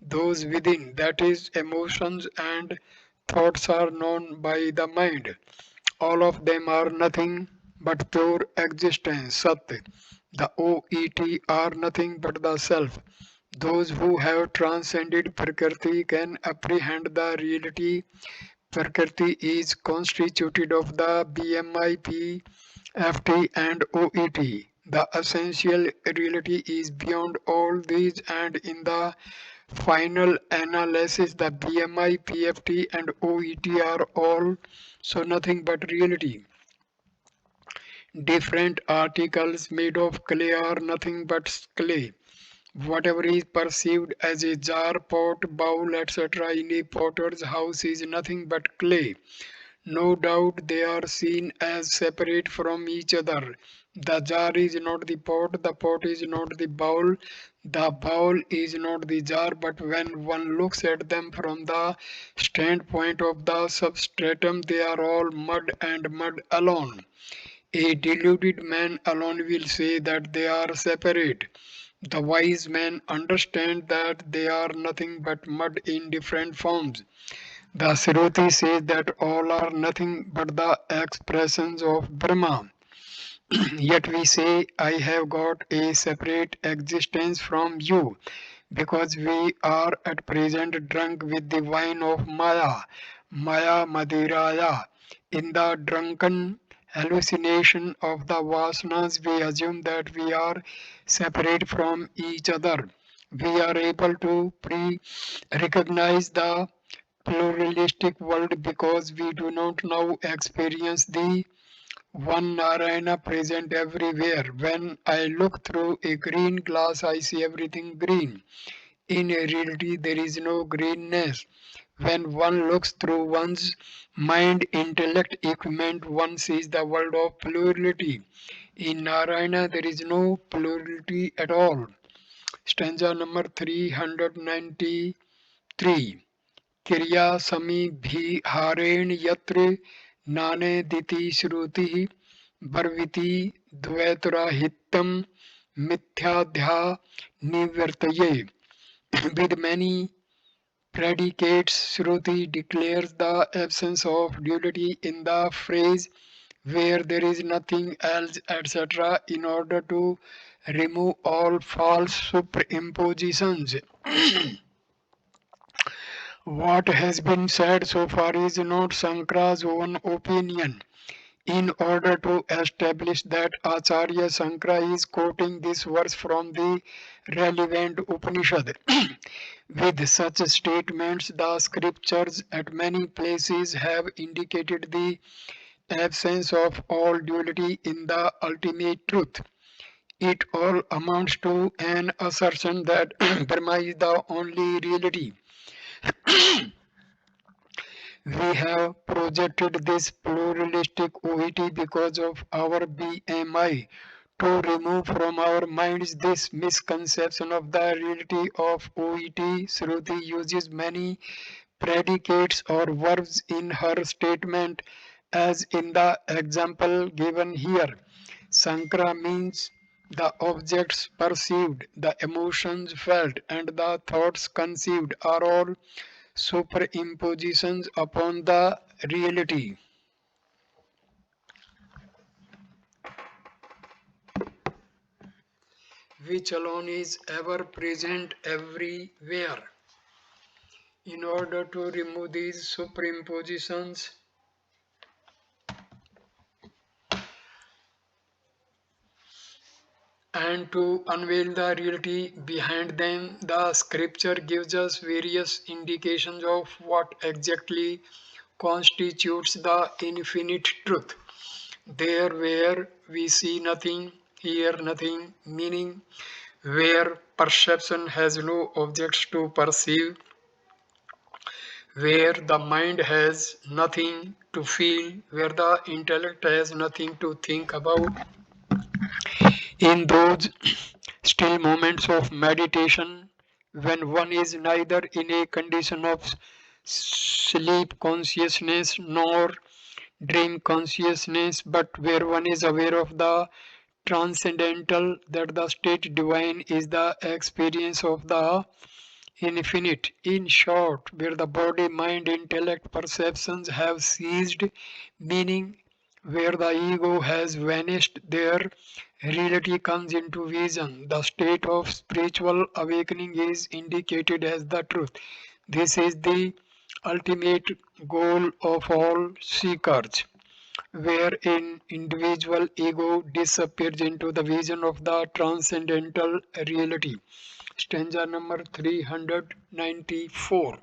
Those within, that is, emotions and thoughts, are known by the mind. All of them are nothing but pure existence, Sat. The OET are nothing but the self. Those who have transcended Prakriti can apprehend the reality. Prakriti is constituted of the BMI, FT, and OET. The essential reality is beyond all these, and in the final analysis, the BMI, PFT, and OET are all so nothing but reality. Different articles made of clay are nothing but clay. Whatever is perceived as a jar, pot, bowl, etc. in a potter's house is nothing but clay. No doubt they are seen as separate from each other. The jar is not the pot is not the bowl is not the jar, but when one looks at them from the standpoint of the substratum, they are all mud and mud alone. A deluded man alone will say that they are separate. The wise man understands that they are nothing but mud in different forms. The Shruti says that all are nothing but the expressions of Brahma. Yet we say, I have got a separate existence from you, because we are at present drunk with the wine of Maya, Maya Madiraya. In the drunken hallucination of the vasanas, we assume that we are separate from each other. We are able to recognize the pluralistic world because we do not now experience the one Narayana present everywhere. When I look through a green glass, I see everything green. In reality, there is no greenness. When one looks through one's mind, intellect, equipment, one sees the world of plurality. In Narayana, there is no plurality at all. Stanza number 393. क्रिया समीभिहारेण यत्र नानेदिति श्रुतिः ब्रवीति द्वैतराहित्यं मिथ्याध्या निवर्तये. With many predicates, Shruti declares the absence of duality in the phrase where there is nothing else, etc., in order to remove all false superimpositions. What has been said so far is not Sankara's own opinion. In order to establish that, Acharya Sankara is quoting this verse from the relevant Upanishad. With such statements, the scriptures at many places have indicated the absence of all duality in the ultimate truth. It all amounts to an assertion that Brahma is the only reality. We have projected this pluralistic OET because of our BMI to remove from our minds this misconception of the reality of OET. Shruti uses many predicates or verbs in her statement, as in the example given here. Sankara means the objects perceived, the emotions felt, and the thoughts conceived are all superimpositions upon the reality, which alone is ever present everywhere. In order to remove these superimpositions and to unveil the reality behind them, the scripture gives us various indications of what exactly constitutes the infinite truth. There, where we see nothing, hear nothing, meaning where perception has no objects to perceive, where the mind has nothing to feel, where the intellect has nothing to think about. In those still moments of meditation, when one is neither in a condition of sleep consciousness nor dream consciousness, but where one is aware of the transcendental, that the state divine is the experience of the infinite. In short, where the body, mind, intellect, perceptions have ceased, meaning where the ego has vanished, there reality comes into vision. The state of spiritual awakening is indicated as the truth. This is the ultimate goal of all seekers, wherein individual ego disappears into the vision of the transcendental reality. Stanza number 394.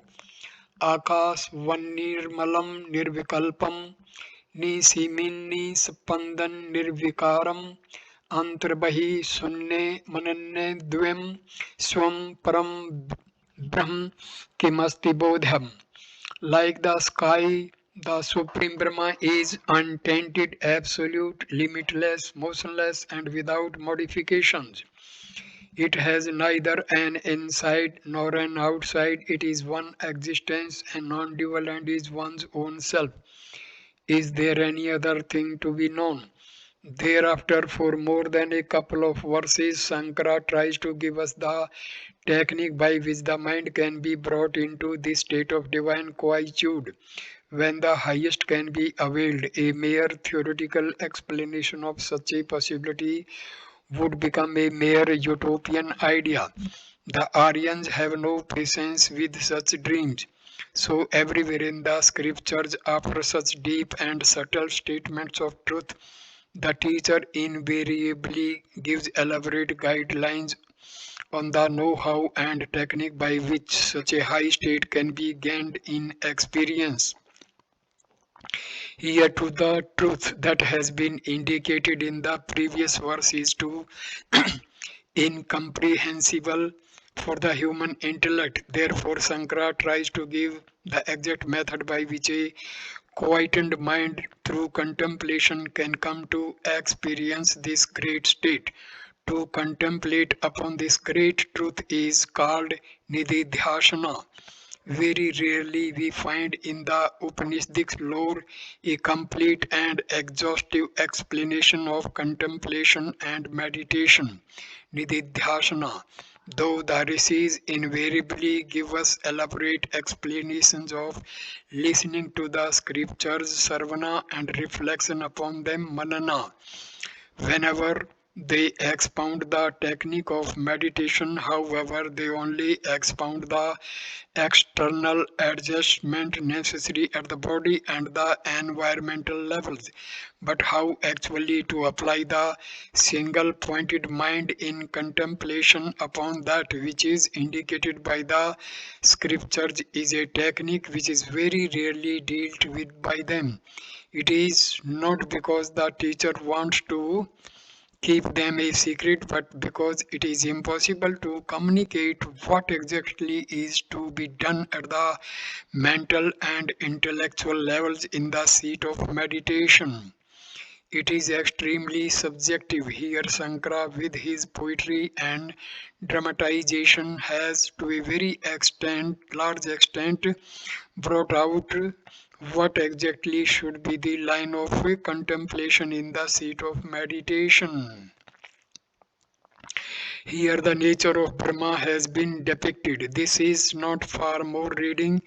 Akas Vanirmalam Nirvikalpam Nisimin Spandan Nirvikaram Antarbahi Sunne Mananne Dvem Swam Param Brahm Kimasti Bodham. Like the sky, the Supreme Brahma is untainted, absolute, limitless, motionless, and without modifications. It has neither an inside nor an outside. It is one existence and non dual and is one's own self. Is there any other thing to be known? Thereafter, for more than a couple of verses, Sankara tries to give us the technique by which the mind can be brought into this state of divine quietude, when the highest can be availed. A mere theoretical explanation of such a possibility would become a mere utopian idea. The Aryans have no patience with such dreams. So, everywhere in the scriptures, after such deep and subtle statements of truth, the teacher invariably gives elaborate guidelines on the know how and technique by which such a high state can be gained in experience. Here to the truth that has been indicated in the previous verse is too incomprehensible for the human intellect. Therefore, Sankara tries to give the exact method by which a quietened mind through contemplation can come to experience this great state. To contemplate upon this great truth is called nididhyasana. Very rarely we find in the Upanishadic lore a complete and exhaustive explanation of contemplation and meditation, nididhyasana, though the rishis invariably give us elaborate explanations of listening to the scriptures, sarvana, and reflection upon them, manana. Whenever they expound the technique of meditation, however, they only expound the external adjustment necessary at the body and the environmental levels. But how actually to apply the single pointed mind in contemplation upon that which is indicated by the scriptures is a technique which is very rarely dealt with by them. It is not because the teacher wants to keep them a secret, but because it is impossible to communicate what exactly is to be done at the mental and intellectual levels in the seat of meditation. It is extremely subjective. Here Sankara with his poetry and dramatization has to a large extent brought out what exactly should be the line of contemplation in the seat of meditation. Here the nature of Brahma has been depicted. This is not for more reading,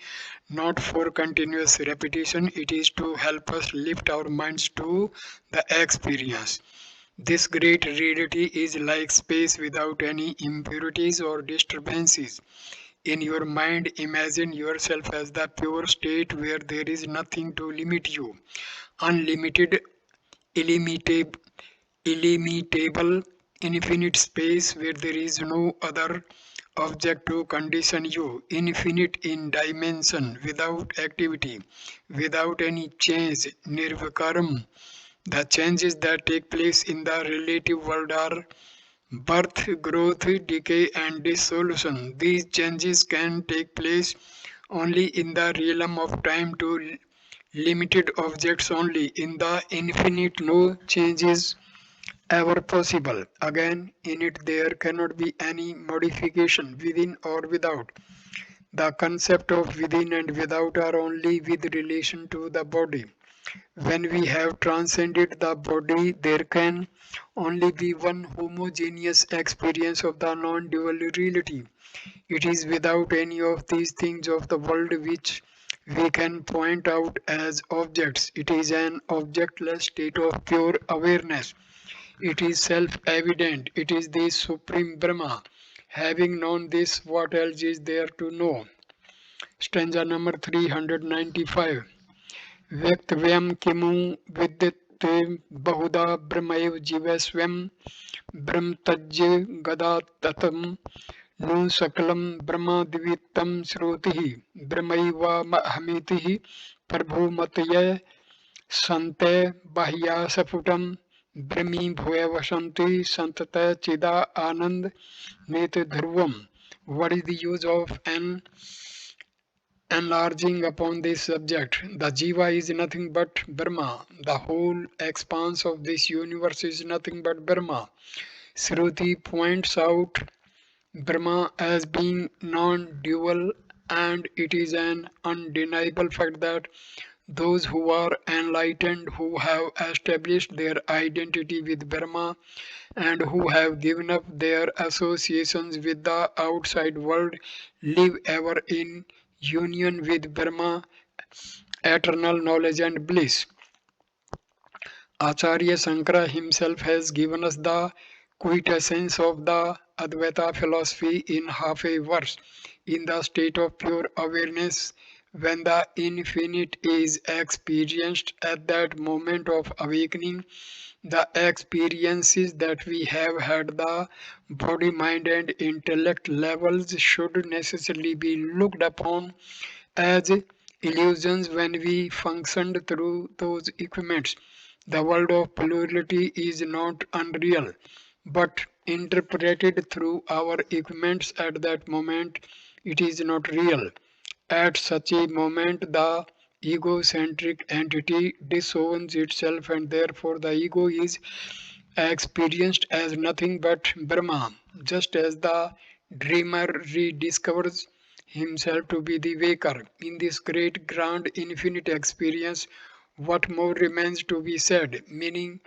not for continuous repetition. It is to help us lift our minds to the experience. This great reality is like space without any impurities or disturbances. In your mind, imagine yourself as the pure state where there is nothing to limit you. Unlimited, illimitable, illimitable, infinite space where there is no other object to condition you. Infinite in dimension, without activity, without any change, nirvikaram. The changes that take place in the relative world are birth, growth, decay, and dissolution. These changes can take place only in the realm of time to limited objects only. In the infinite, no change is ever possible. Again, in it there cannot be any modification within or without. The concept of within and without are only with relation to the body. When we have transcended the body, there can only be one homogeneous experience of the non-dual reality. It is without any of these things of the world which we can point out as objects. It is an objectless state of pure awareness. It is self-evident. It is the Supreme Brahma. Having known this, what else is there to know? Stanza number 395. व्यक्तव्यं किमु विद्यते बहुधा ब्रह्मैव जीवस्वयं ब्रह्म तज्ज्य गदा ततं नु सकलं ब्रह्माद्वितं श्रुतिः ब्रह्मैवाहमिति प्रभुमतये सन्ते बाह्यासफुटं ब्रह्मीभूय वसन्ति सन्तत चिदा आनंद नेत ध्रुवम्. What is the use of an enlarging upon this subject? The Jiva is nothing but Brahma. The whole expanse of this universe is nothing but Brahma. Shruti points out Brahma as being non-dual, and it is an undeniable fact that those who are enlightened, who have established their identity with Brahma, and who have given up their associations with the outside world, live ever in union with Brahma, eternal knowledge and bliss. Acharya Sankara himself has given us the quintessence of the Advaita philosophy in half a verse. In the state of pure awareness, when the infinite is experienced at that moment of awakening, the experiences that we have had the body, mind, and intellect levels should necessarily be looked upon as illusions when we functioned through those equipments. The world of plurality is not unreal, but interpreted through our equipments at that moment, it is not real. At such a moment, the egocentric entity disowns itself, and therefore the ego is experienced as nothing but Brahma, just as the dreamer rediscovers himself to be the waker. In this great, grand, infinite experience, what more remains to be said? Meaning,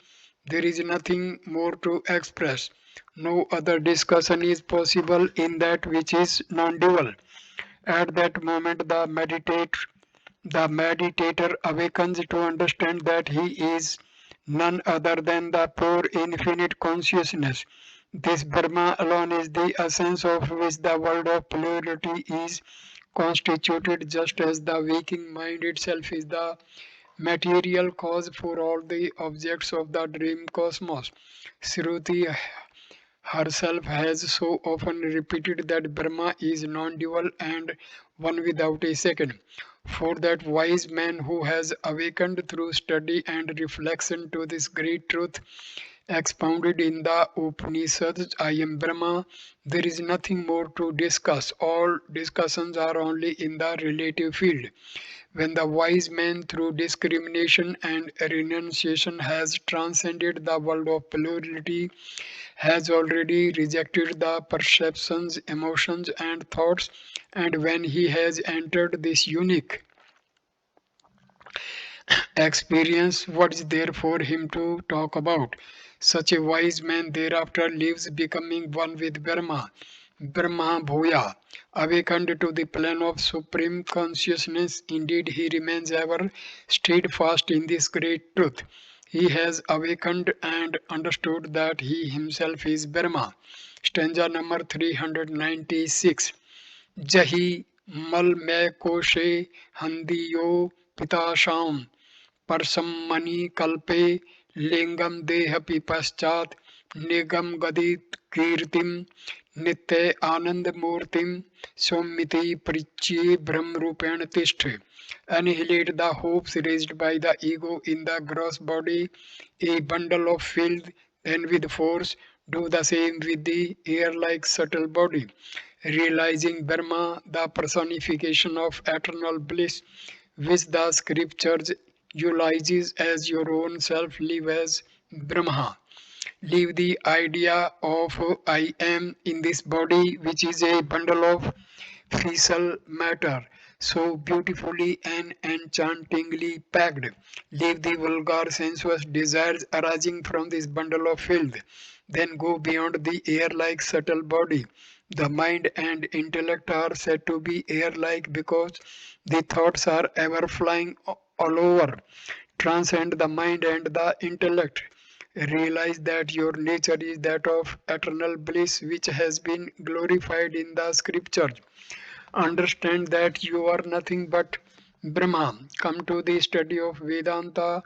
there is nothing more to express. No other discussion is possible in that which is non-dual. At that moment, the meditator awakens to understand that he is none other than the pure infinite consciousness. This Brahma alone is the essence of which the world of plurality is constituted, just as the waking mind itself is the material cause for all the objects of the dream cosmos. Shruti herself has so often repeated that Brahma is non-dual and one without a second. For that wise man who has awakened through study and reflection to this great truth expounded in the Upanishads, I am Brahma. There is nothing more to discuss. All discussions are only in the relative field. When the wise man, through discrimination and renunciation, has transcended the world of plurality, has already rejected the perceptions, emotions, and thoughts, and when he has entered this unique experience, what is there for him to talk about? Such a wise man thereafter lives becoming one with Brahma, Brahma Bhuya, awakened to the plane of supreme consciousness. Indeed, he remains ever steadfast in this great truth. He has awakened and understood that he himself is Brahma. Stanza number 396. Jahi mal मैं कोशे हंदियो पिताशाम परसम्मनि कल्पे लिंगम देहपि पश्चात निगम गदित कीर्तिम नित्य आनंद मूर्तिम सौमिति परिच्ये ब्रह्म रूपेण तिष्ठ. Annihilate the hopes raised by the ego in the gross body, a bundle of filth, then with force do the same with the air-like subtle body, realizing Brahma, the personification of eternal bliss, which the scriptures eulogizes as your own self. Live as Brahma. Leave the idea of I am in this body, which is a bundle of facial matter, so beautifully and enchantingly packed. Leave the vulgar sensuous desires arising from this bundle of filth. Then go beyond the air-like subtle body. The mind and intellect are said to be air-like because the thoughts are ever flying all over. Transcend the mind and the intellect. Realize that your nature is that of eternal bliss which has been glorified in the scriptures. Understand that you are nothing but Brahma. Come to the study of Vedanta,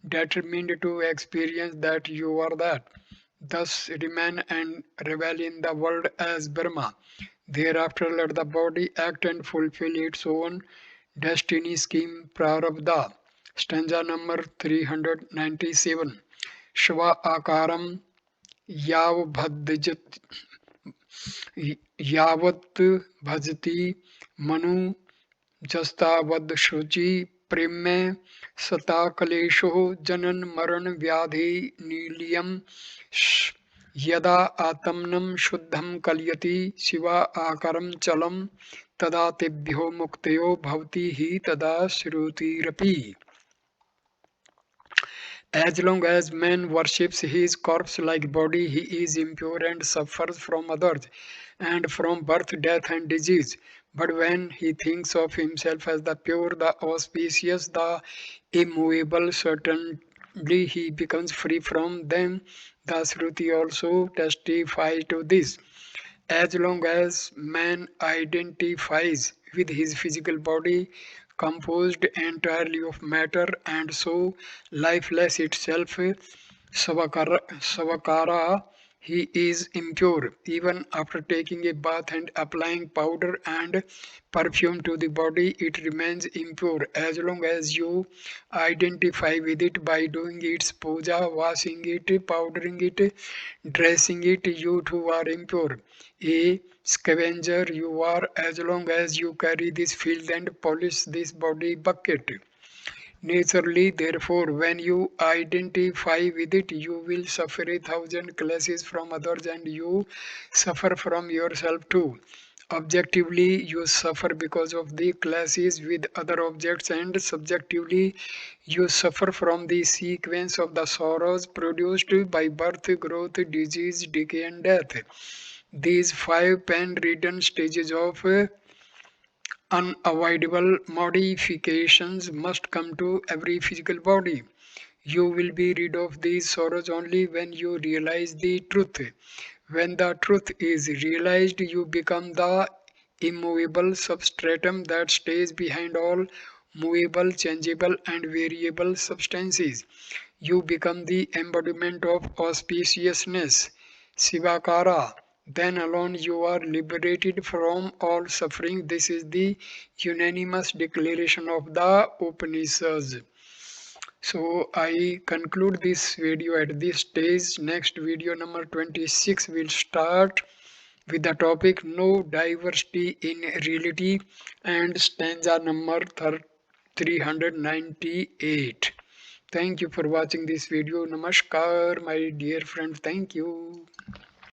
determined to experience that you are that. Thus remain and revel in the world as Brahma. Thereafter let the body act and fulfill its own destiny scheme prarabdha. Stanza number 397. Shva akaram yav यावत् भजति मनु जस्तावद् शुचि प्रेम्य सता कलेशो जनन मरण व्याधि नीलियम यदा आत्मनं शुद्धं कलयति शिवा आकरं चलं तदा तेभ्यो मुक्तयो भवति हि तदा श्रुतिरपि. As long as man worships his corpse-like body, he is impure and suffers from others, and from birth, death, and disease. But when he thinks of himself as the pure, the auspicious, the immovable, certainly he becomes free from them. The Shruti also testifies to this. As long as man identifies with his physical body, composed entirely of matter and so lifeless itself, Savakara, he is impure. Even after taking a bath and applying powder and perfume to the body, it remains impure. As long as you identify with it by doing its puja, washing it, powdering it, dressing it, you too are impure. A scavenger you are as long as you carry this filth and polish this body bucket. Naturally, therefore, when you identify with it, you will suffer 1,000 classes from others and you suffer from yourself too. Objectively, you suffer because of the classes with other objects, and subjectively, you suffer from the sequence of the sorrows produced by birth, growth, disease, decay, and death. These five pain-ridden stages of unavoidable modifications must come to every physical body. You will be rid of these sorrows only when you realize the truth. When the truth is realized, you become the immovable substratum that stays behind all movable, changeable, and variable substances. You become the embodiment of auspiciousness, Sivakara. Then alone you are liberated from all suffering. This is the unanimous declaration of the Upanishads. So I conclude this video at this stage. Next video number 26 will start with the topic no diversity in reality and stanza number 398. Thank you for watching this video. Namaskar, my dear friend. Thank you.